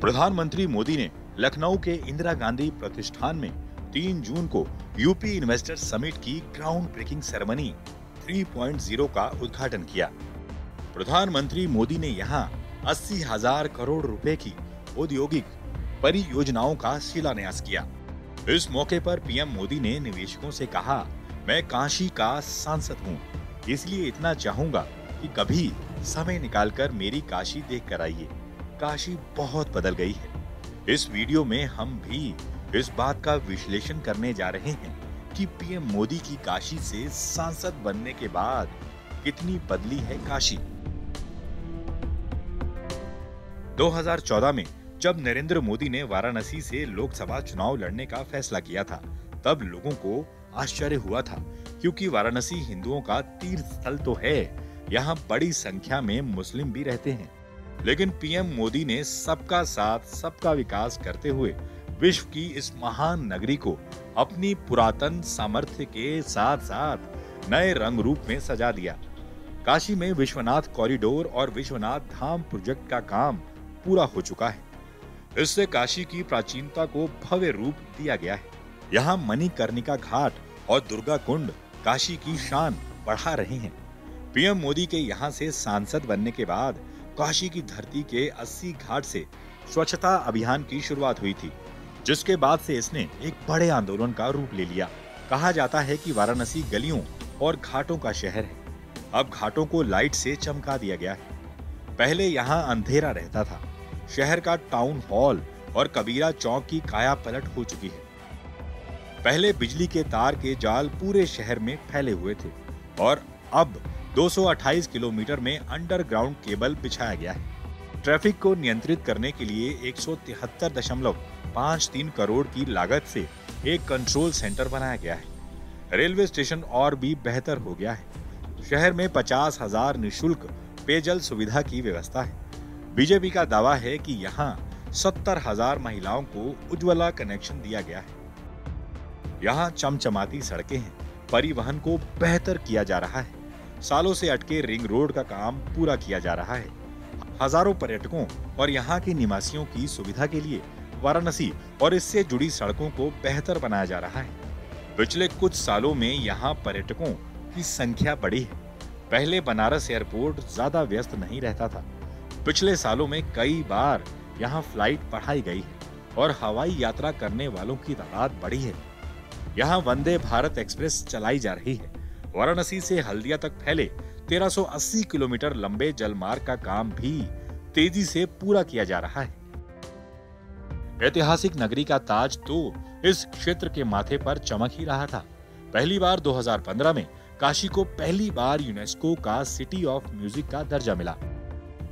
प्रधानमंत्री मोदी ने लखनऊ के इंदिरा गांधी प्रतिष्ठान में 3 जून को यूपी इन्वेस्टर समिट की ग्राउंड ब्रेकिंग सेरेमनी 3.0 का उद्घाटन किया। प्रधानमंत्री मोदी ने यहां 80,000 करोड़ रुपए की औद्योगिक परियोजनाओं का शिलान्यास किया। इस मौके पर पीएम मोदी ने निवेशकों से कहा, मैं काशी का सांसद हूं, इसलिए इतना चाहूंगा कि कभी समय निकालकर मेरी काशी देख कर आइए। काशी बहुत बदल गई है। इस वीडियो में हम भी इस बात का विश्लेषण करने जा रहे हैं कि पीएम मोदी की काशी से सांसद बनने के बाद कितनी बदली है काशी। 2014 में जब नरेंद्र मोदी ने वाराणसी से लोकसभा चुनाव लड़ने का फैसला किया था, तब लोगों को आश्चर्य हुआ था, क्योंकि वाराणसी हिंदुओं का तीर्थ स्थल तो है, यहाँ बड़ी संख्या में मुस्लिम भी रहते हैं। लेकिन पीएम मोदी ने सबका साथ सबका विकास करते हुए विश्व की इस महान नगरी को अपनी पुरातन सामर्थ्य के साथ साथ नए रंग रूप में सजा दिया। काशी में विश्वनाथ कॉरिडोर और विश्वनाथ धाम प्रोजेक्ट का काम पूरा हो चुका है। इससे काशी की प्राचीनता को भव्य रूप दिया गया है। यहाँ मणिकर्णिका घाट और दुर्गा कुंड काशी की शान बढ़ा रहे हैं। पीएम मोदी के यहाँ से सांसद बनने के बाद काशी की धरती के 80 घाट से स्वच्छता अभियान की शुरुआत हुई थी, जिसके बाद से इसने एक बड़े आंदोलन का रूप ले लिया। कहा जाता है कि वाराणसी गलियों और घाटों का शहर है। अब घाटों को लाइट से चमका दिया गया है। पहले यहाँ अंधेरा रहता था। शहर का टाउन हॉल और कबीरा चौक की काया पलट हो चुकी है। पहले बिजली के तार के जाल पूरे शहर में फैले हुए थे और अब 228 किलोमीटर में अंडरग्राउंड केबल बिछाया गया है। ट्रैफिक को नियंत्रित करने के लिए 173.53 करोड़ की लागत से एक कंट्रोल सेंटर बनाया गया है। रेलवे स्टेशन और भी बेहतर हो गया है। शहर में 50,000 निःशुल्क पेयजल सुविधा की व्यवस्था है। बीजेपी का दावा है कि यहाँ 70,000 महिलाओं को उज्ज्वला कनेक्शन दिया गया है। यहाँ चमचमाती सड़कें हैं। परिवहन को बेहतर किया जा रहा है। सालों से अटके रिंग रोड का काम पूरा किया जा रहा है। हजारों पर्यटकों और यहाँ के निवासियों की सुविधा के लिए वाराणसी और इससे जुड़ी सड़कों को बेहतर बनाया जा रहा है। पिछले कुछ सालों में यहाँ पर्यटकों की संख्या बढ़ी है। पहले बनारस एयरपोर्ट ज्यादा व्यस्त नहीं रहता था। पिछले सालों में कई बार यहाँ फ्लाइट बढ़ाई गई है और हवाई यात्रा करने वालों की तादाद बढ़ी है। यहाँ वंदे भारत एक्सप्रेस चलाई जा रही है। वाराणसी से हल्दिया तक फैले 1380 किलोमीटर लंबे जलमार्ग का काम भी तेजी से पूरा किया जा रहा है। ऐतिहासिक नगरी का ताज तो इस क्षेत्र के माथे पर चमक ही रहा था। पहली बार 2015 में काशी को पहली बार यूनेस्को का सिटी ऑफ म्यूजिक का दर्जा मिला।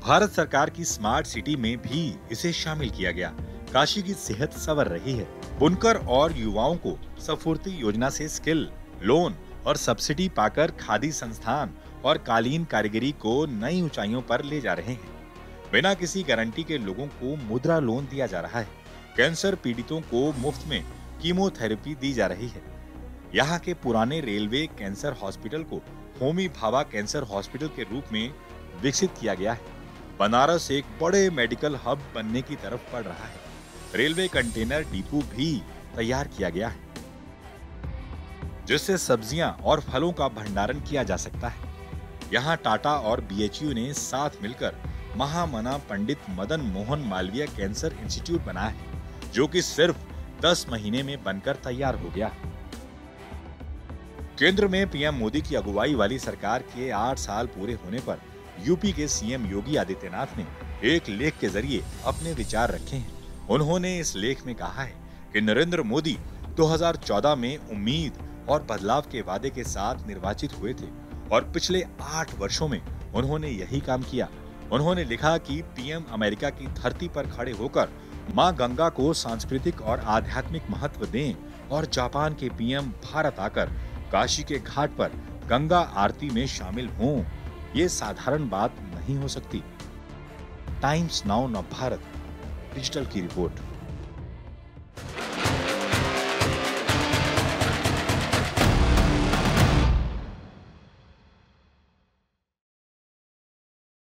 भारत सरकार की स्मार्ट सिटी में भी इसे शामिल किया गया। काशी की सेहत संवर रही है। बुनकर और युवाओं को स्फूर्ति योजना से स्किल लोन और सब्सिडी पाकर खादी संस्थान और कालीन कारीगरी को नई ऊंचाइयों पर ले जा रहे हैं। बिना किसी गारंटी के लोगों को मुद्रा लोन दिया जा रहा है। कैंसर पीड़ितों को मुफ्त में कीमोथेरेपी दी जा रही है। यहाँ के पुराने रेलवे कैंसर हॉस्पिटल को होमी भाभा कैंसर हॉस्पिटल के रूप में विकसित किया गया है। बनारस एक बड़े मेडिकल हब बनने की तरफ बढ़ रहा है। रेलवे कंटेनर डिपो भी तैयार किया गया है, जिससे सब्जियां और फलों का भंडारण किया जा सकता है। यहाँ टाटा और बीएचयू ने साथ मिलकर महामना पंडित मदन मोहन मालवीय कैंसर इंस्टीट्यूट बनाया है, जो कि सिर्फ 10 महीने में बनकर तैयार हो गया। केंद्र में पीएम मोदी की अगुवाई वाली सरकार के 8 साल पूरे होने पर यूपी के सीएम योगी आदित्यनाथ ने एक लेख के जरिए अपने विचार रखे हैं। उन्होंने इस लेख में कहा है कि नरेंद्र मोदी 2014 में उम्मीद और बदलाव के वादे के साथ निर्वाचित हुए थे और पिछले 8 वर्षों में उन्होंने यही काम किया। उन्होंने लिखा कि पीएम अमेरिका की धरती पर खड़े होकर मां गंगा को सांस्कृतिक और आध्यात्मिक महत्व दें और जापान के पीएम भारत आकर काशी के घाट पर गंगा आरती में शामिल हों, ये साधारण बात नहीं हो सकती। टाइम्स नाउ नव भारत डिजिटल की रिपोर्ट।